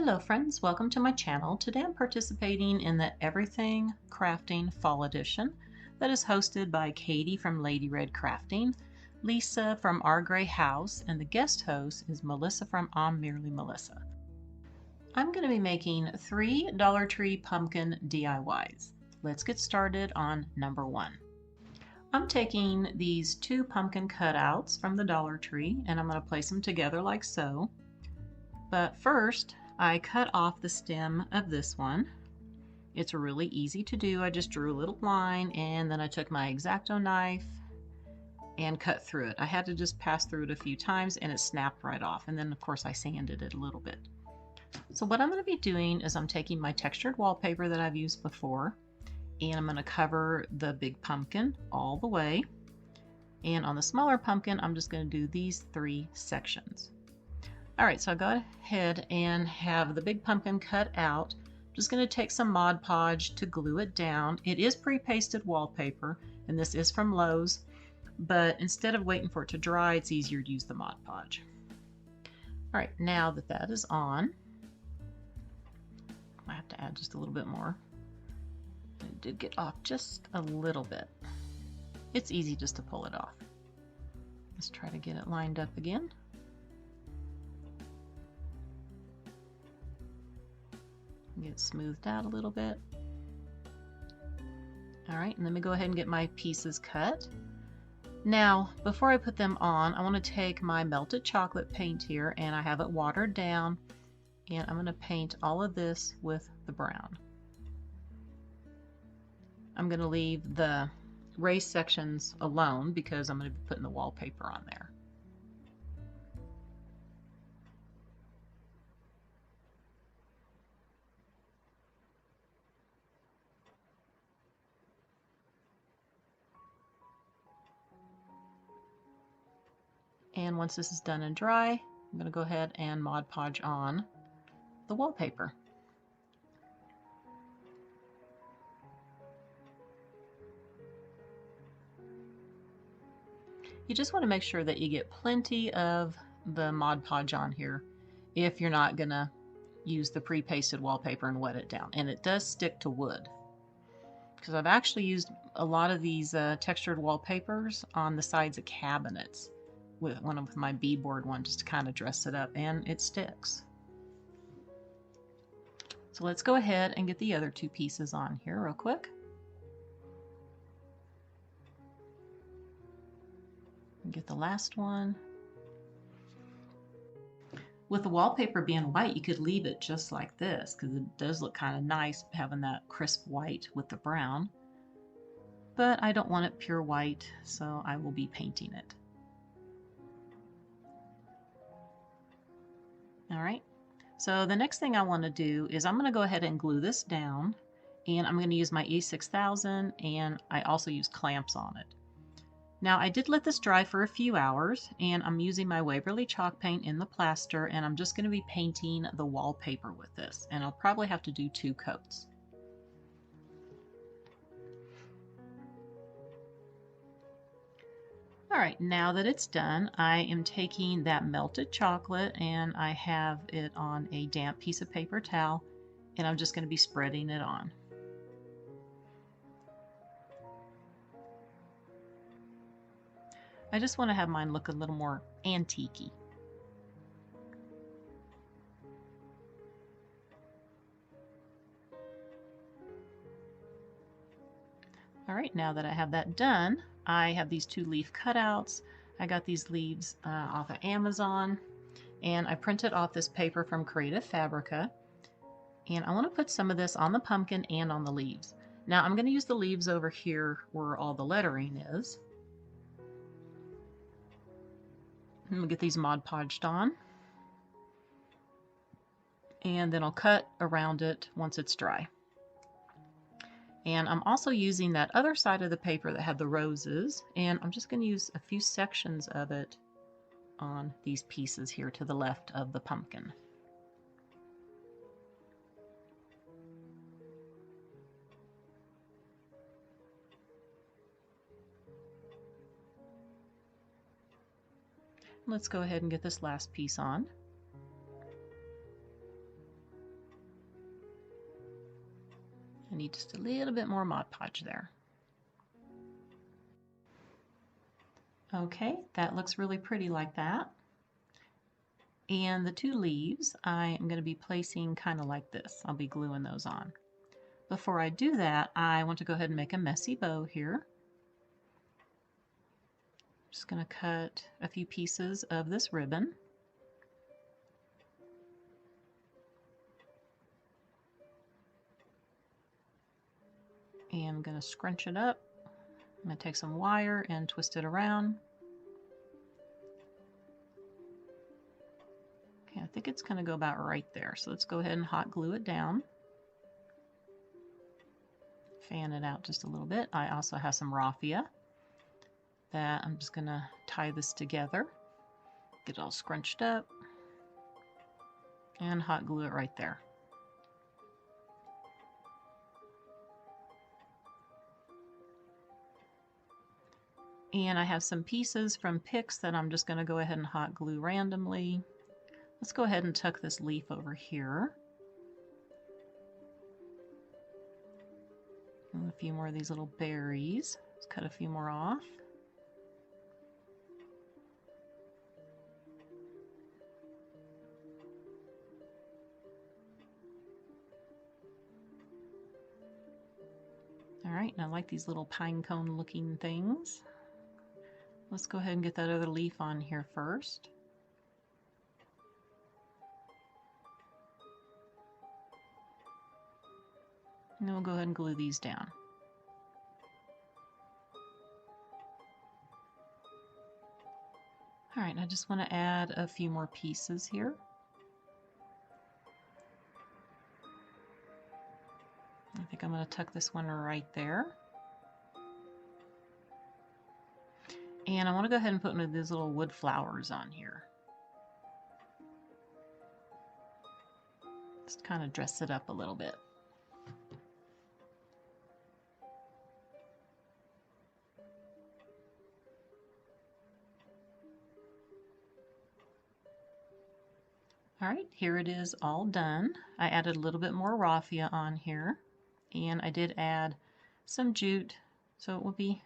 Hello friends, welcome to my channel. Today I'm participating in the Everything Crafting Fall Edition that is hosted by Katie from Lady Red Crafting, Lisa from Our Gray House, and the guest host is Melissa from I'm Merely Melissa. I'm going to be making 3 Dollar Tree pumpkin DIYs. Let's get started on number 1. I'm taking these 2 pumpkin cutouts from the Dollar Tree and I'm going to place them together like so. But first, I cut off the stem of this one. It's really easy to do. I just drew a little line and then I took my X-Acto knife and cut through it. I had to just pass through it a few times and it snapped right off. And then of course I sanded it a little bit. So what I'm going to be doing is I'm taking my textured wallpaper that I've used before and I'm going to cover the big pumpkin all the way. And on the smaller pumpkin, I'm just going to do these 3 sections. Alright, so I go ahead and have the big pumpkin cut out. I'm just going to take some Mod Podge to glue it down. It is pre-pasted wallpaper, and this is from Lowe's, but instead of waiting for it to dry, it's easier to use the Mod Podge. Alright, now that that is on, I have to add just a little bit more. It did get off just a little bit. It's easy just to pull it off. Let's try to get it lined up again. Get it smoothed out a little bit. Alright, and let me go ahead and get my pieces cut. Now, before I put them on, I want to take my melted chocolate paint here and I have it watered down and I'm going to paint all of this with the brown. I'm going to leave the raised sections alone because I'm going to be putting the wallpaper on there. And once this is done and dry, I'm going to go ahead and Mod Podge on the wallpaper. You just want to make sure that you get plenty of the Mod Podge on here if you're not going to use the pre-pasted wallpaper and wet it down. And it does stick to wood. Because I've actually used a lot of these textured wallpapers on the sides of cabinets. With my beadboard one just to kind of dress it up, and it sticks. So let's go ahead and get the other 2 pieces on here real quick. And get the last one. With the wallpaper being white, you could leave it just like this because it does look kind of nice having that crisp white with the brown. But I don't want it pure white, so I will be painting it. Alright, so the next thing I want to do is I'm going to go ahead and glue this down, and I'm going to use my E6000 and I also use clamps on it. Now I did let this dry for a few hours and I'm using my Waverly chalk paint in the plaster and I'm just going to be painting the wallpaper with this, and I'll probably have to do 2 coats. Alright, now that it's done, I am taking that melted chocolate and I have it on a damp piece of paper towel and I'm just going to be spreading it on. I just want to have mine look a little more antique-y. Alright, now that I have that done, I have these 2 leaf cutouts. I got these leaves off of Amazon, and I printed off this paper from Creative Fabrica. And I want to put some of this on the pumpkin and on the leaves. Now I'm going to use the leaves over here where all the lettering is. I'm going to get these Mod Podged on. And then I'll cut around it once it's dry. And I'm also using that other side of the paper that had the roses, and I'm just going to use a few sections of it on these pieces here to the left of the pumpkin. Let's go ahead and get this last piece on. need just a little bit more Mod Podge there. Okay, that looks really pretty like that. And the two leaves I am going to be placing kind of like this. I'll be gluing those on. Before I do that, I want to go ahead and make a messy bow here. Just going to cut a few pieces of this ribbon. And I'm going to scrunch it up. I'm going to take some wire and twist it around. Okay, I think it's going to go about right there. So let's go ahead and hot glue it down. Fan it out just a little bit. I also have some raffia that I'm just going to tie this together. Get it all scrunched up. And hot glue it right there. And I have some pieces from picks that I'm just going to go ahead and hot glue randomly. Let's go ahead and tuck this leaf over here. And a few more of these little berries. Let's cut a few more off. All right, and I like these little pine cone looking things. Let's go ahead and get that other leaf on here first. And then we'll go ahead and glue these down. All right, I just want to add a few more pieces here. I think I'm going to tuck this one right there. And I want to go ahead and put one of these little wood flowers on here. Just kind of dress it up a little bit. All right, here it is all done. I added a little bit more raffia on here, and I did add some jute so it will be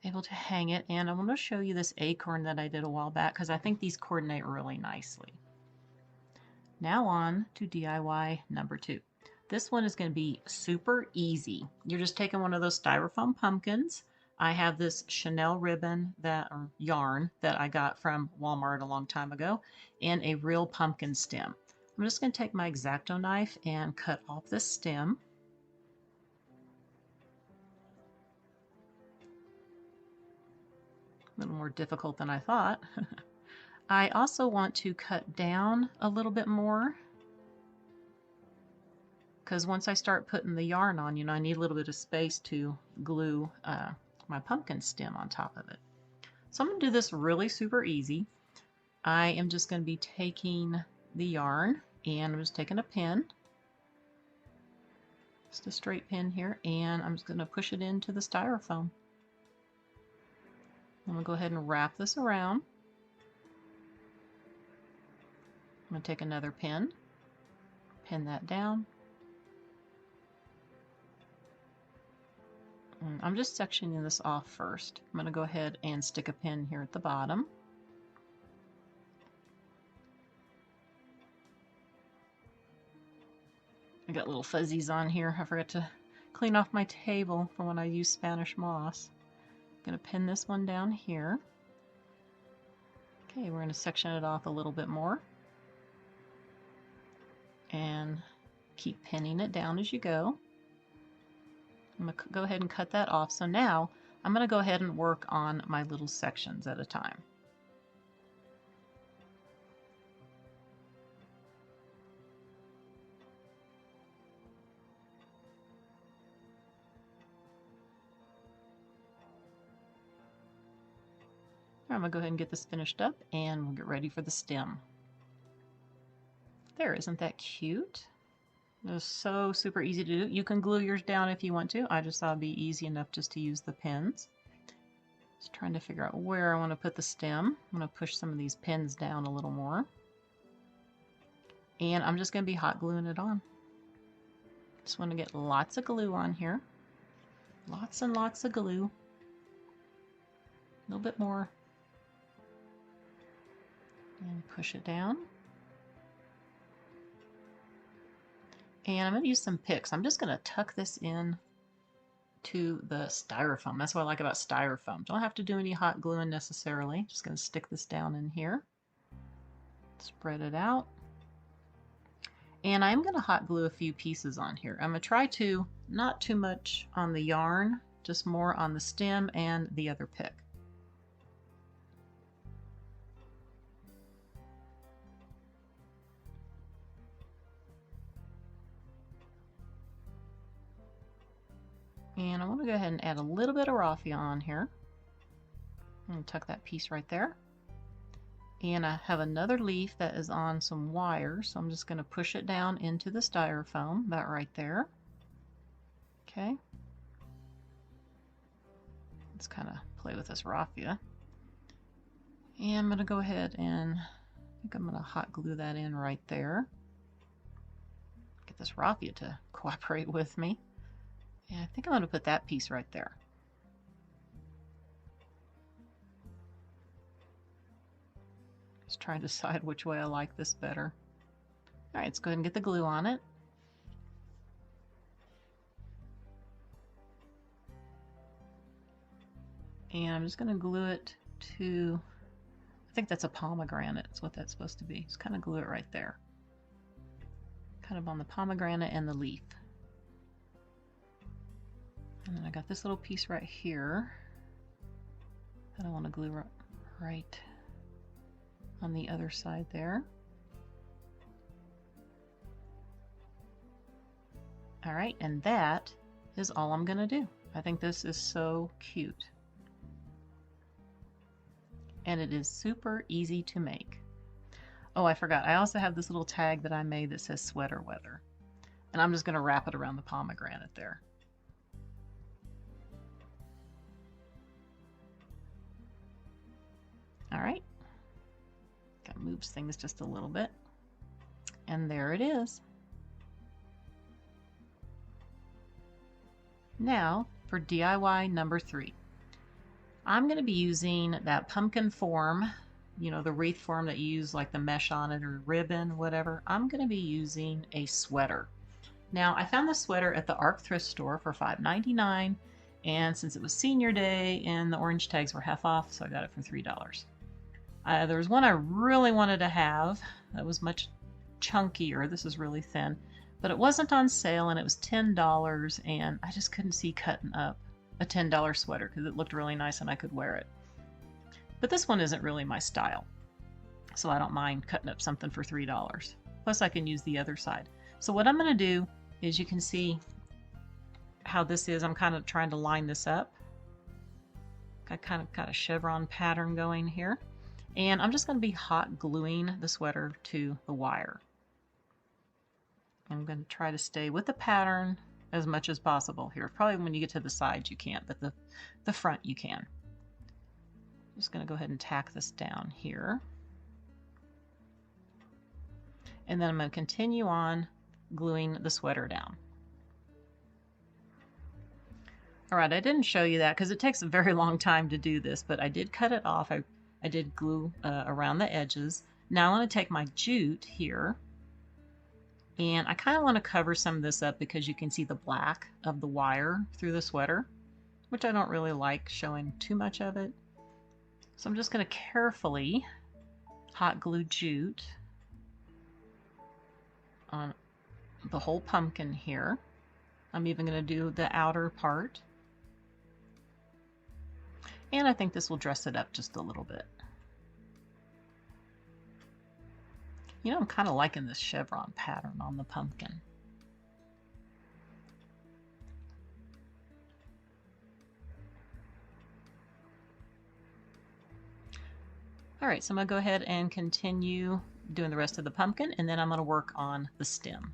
able to hang it. And I want to show you this acorn that I did a while back because I think these coordinate really nicely. Now on to DIY number 2. This one is going to be super easy. You're just taking one of those styrofoam pumpkins. I have this Chanel ribbon or yarn that I got from Walmart a long time ago, and a real pumpkin stem. I'm just going to take my X-Acto knife and cut off this stem. A little more difficult than I thought. I also want to cut down a little bit more, because once I start putting the yarn on, I need a little bit of space to glue my pumpkin stem on top of it. So I'm going to do this really super easy. I am just going to be taking the yarn, and I'm just taking a pin, just a straight pin here, and I'm just going to push it into the styrofoam. I'm going to go ahead and wrap this around. I'm going to take another pin, pin that down. And I'm just sectioning this off first. I'm going to go ahead and stick a pin here at the bottom. I got little fuzzies on here. I forgot to clean off my table from when I used Spanish moss. I'm going to pin this one down here. Okay, we're going to section it off a little bit more. And keep pinning it down as you go. I'm going to go ahead and cut that off. So now I'm going to go ahead and work on my little sections at a time. I'm going to go ahead and get this finished up, and we'll get ready for the stem. There, isn't that cute? It was so super easy to do. You can glue yours down if you want to. I just thought it'd be easy enough just to use the pins. Just trying to figure out where I want to put the stem. I'm going to push some of these pins down a little more. And I'm just going to be hot gluing it on. Just want to get lots of glue on here. Lots and lots of glue. A little bit more. And push it down. And I'm going to use some picks. I'm just going to tuck this in to the styrofoam. That's what I like about styrofoam. Don't have to do any hot gluing necessarily. Just going to stick this down in here. Spread it out. And I'm going to hot glue a few pieces on here. I'm going to try to, not too much on the yarn, just more on the stem and the other pick. And I want to go ahead and add a little bit of raffia on here. And tuck that piece right there. And I have another leaf that is on some wire, so I'm just going to push it down into the styrofoam, about right there. Okay. Let's kind of play with this raffia. And I'm going to go ahead and I think I'm going to hot glue that in right there. Get this raffia to cooperate with me. Yeah, I think I'm going to put that piece right there. Just trying to decide which way I like this better. All right, let's go ahead and get the glue on it. And I'm just going to glue it to, I think that's a pomegranate. That's what that's supposed to be. Just kind of glue it right there. Kind of on the pomegranate and the leaf. And then I got this little piece right here that I want to glue right on the other side there. All right, and that is all I'm going to do. I think this is so cute. And it is super easy to make. Oh, I forgot. I also have this little tag that I made that says sweater weather. And I'm just going to wrap it around the pomegranate there. All right. That moves things just a little bit. And there it is. Now for DIY number 3. I'm going to be using that pumpkin form, you know, the wreath form that you use like the mesh on it or ribbon, whatever. I'm going to be using a sweater. Now I found this sweater at the ARC thrift store for $5.99, and since it was senior day and the orange tags were half off, so I got it for $3. There was one I really wanted to have that was much chunkier. This is really thin, but it wasn't on sale and it was $10, and I just couldn't see cutting up a $10 sweater because it looked really nice and I could wear it. But this one isn't really my style, so I don't mind cutting up something for $3. Plus I can use the other side. So what I'm going to do is, you can see how this is. I'm kind of trying to line this up. I kind of got a chevron pattern going here. And I'm just going to be hot gluing the sweater to the wire. I'm going to try to stay with the pattern as much as possible here. Probably when you get to the sides you can't, but the front you can. I'm just going to go ahead and tack this down here. And then I'm going to continue on gluing the sweater down. All right, I didn't show you that because it takes a very long time to do this, but I did cut it off. I did glue around the edges. Now I want to take my jute here, and I kind of want to cover some of this up because you can see the black of the wire through the sweater, which I don't really like showing too much of it. So I'm just going to carefully hot glue jute on the whole pumpkin here. I'm even going to do the outer part. And I think this will dress it up just a little bit. You know, I'm kind of liking this chevron pattern on the pumpkin. All right, so I'm going to go ahead and continue doing the rest of the pumpkin, and then I'm going to work on the stem.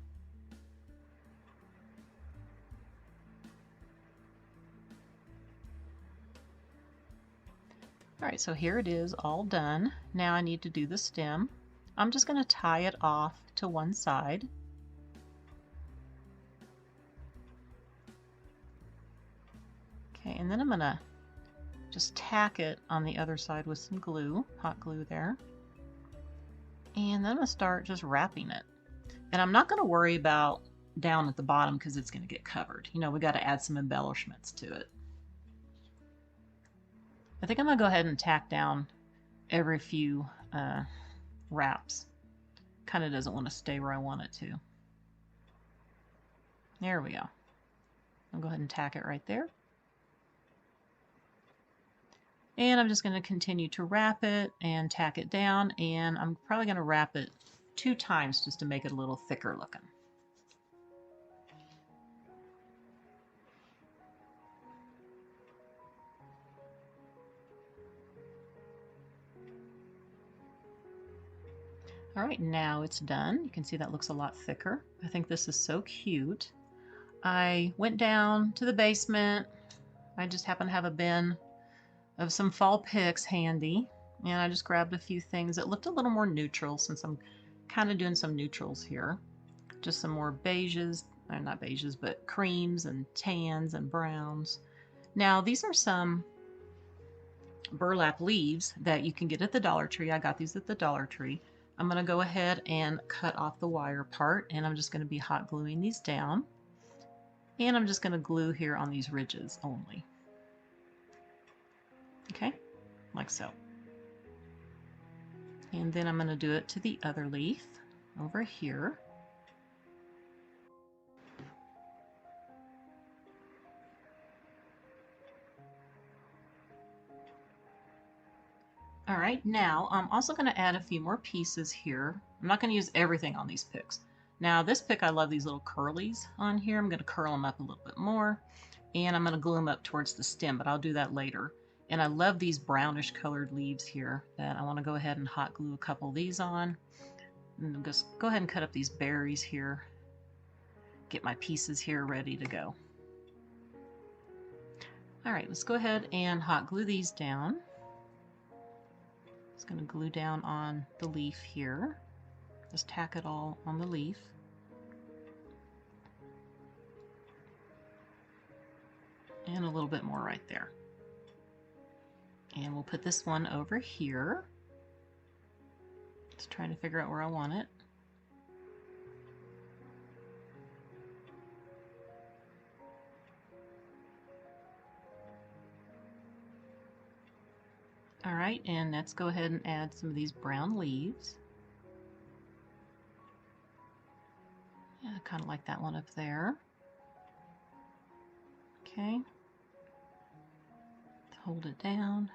All right, so here it is all done. Now I need to do the stem. I'm just going to tie it off to one side. Okay, and then I'm gonna just tack it on the other side with some glue, hot glue there. And then I'm gonna start just wrapping it. And I'm not gonna worry about down at the bottom because it's gonna get covered. You know, we gotta add some embellishments to it. I think I'm gonna go ahead and tack down every few wraps. Kind of doesn't want to stay where I want it to. There we go. I'll go ahead and tack it right there. And I'm just going to continue to wrap it and tack it down, and I'm probably going to wrap it 2 times just to make it a little thicker looking. All right, now it's done. You can see that looks a lot thicker. I think this is so cute. I went down to the basement. I just happen to have a bin of some fall picks handy, and I just grabbed a few things that looked a little more neutral since I'm kind of doing some neutrals here. Just some more beiges, not beiges, but creams and tans and browns. Now these are some burlap leaves that you can get at the Dollar Tree. I got these at the Dollar Tree. I'm going to go ahead and cut off the wire part, and I'm just going to be hot gluing these down. And I'm just going to glue here on these ridges only. Okay, like so. And then I'm going to do it to the other leaf over here. All right, now I'm also going to add a few more pieces here. I'm not going to use everything on these picks. Now this pick, I love these little curlies on here. I'm going to curl them up a little bit more, and I'm going to glue them up towards the stem, but I'll do that later. And I love these brownish colored leaves here that I want to go ahead and hot glue a couple of these on. And just go ahead and cut up these berries here. Get my pieces here ready to go. All right, let's go ahead and hot glue these down. Just going to glue down on the leaf here. Just tack it all on the leaf. And a little bit more right there. And we'll put this one over here. Just trying to figure out where I want it. All right, and let's go ahead and add some of these brown leaves. Yeah, I kind of like that one up there. Okay. Hold it down.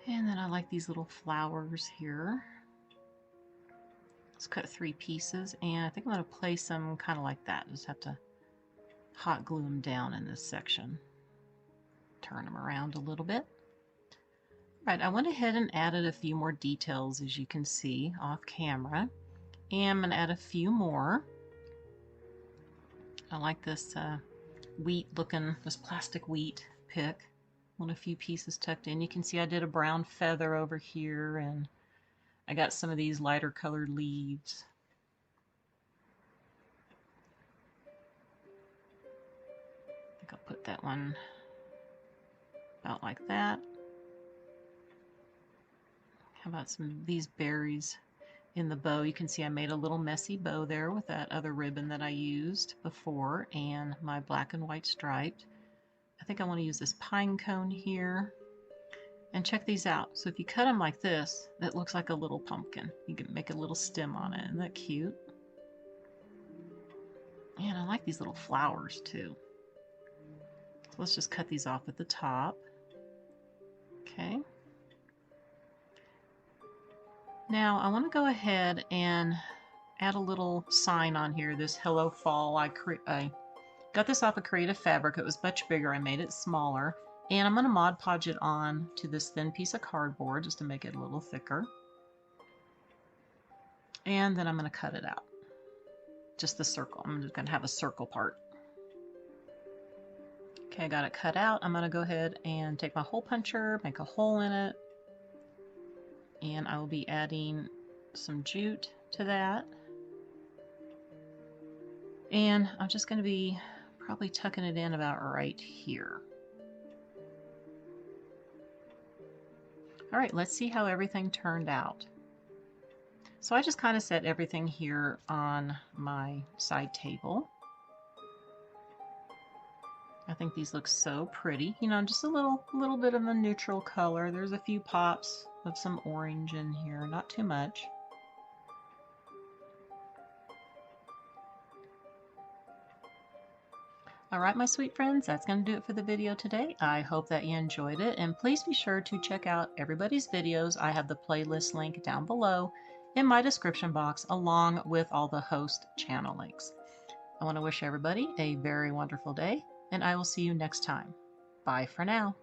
And then I like these little flowers here. Let's cut 3 pieces, and I think I'm going to place them kind of like that. Just have to hot glue them down in this section. Turn them around a little bit. All right, I went ahead and added a few more details, as you can see off camera. And I'm going to add a few more. I like this wheat looking, this plastic wheat pick. Want a few pieces tucked in. You can see I did a brown feather over here, and I got some of these lighter colored leaves. I think I'll put that one about like that. How about some of these berries in the bow? You can see I made a little messy bow there with that other ribbon that I used before and my black and white striped. I think I want to use this pine cone here. And check these out. So if you cut them like this, that looks like a little pumpkin. You can make a little stem on it. Isn't that cute? And I like these little flowers too. So let's just cut these off at the top. Okay. Now I want to go ahead and add a little sign on here. This Hello Fall. I got this off of Creative Fabric. It was much bigger. I made it smaller. And I'm going to Mod Podge it on to this thin piece of cardboard just to make it a little thicker. And then I'm going to cut it out. Just the circle. I'm just going to have a circle part. Okay, I got it cut out. I'm going to go ahead and take my hole puncher, make a hole in it. And I will be adding some jute to that. And I'm just going to be probably tucking it in about right here. All right, let's see how everything turned out. So I just kind of set everything here on my side table. I think these look so pretty. You know, just a little bit of a neutral color. There's a few pops of some orange in here, not too much. All right, my sweet friends, that's going to do it for the video today. I hope that you enjoyed it, and please be sure to check out everybody's videos. I have the playlist link down below in my description box, along with all the host channel links. I want to wish everybody a very wonderful day, and I will see you next time. Bye for now.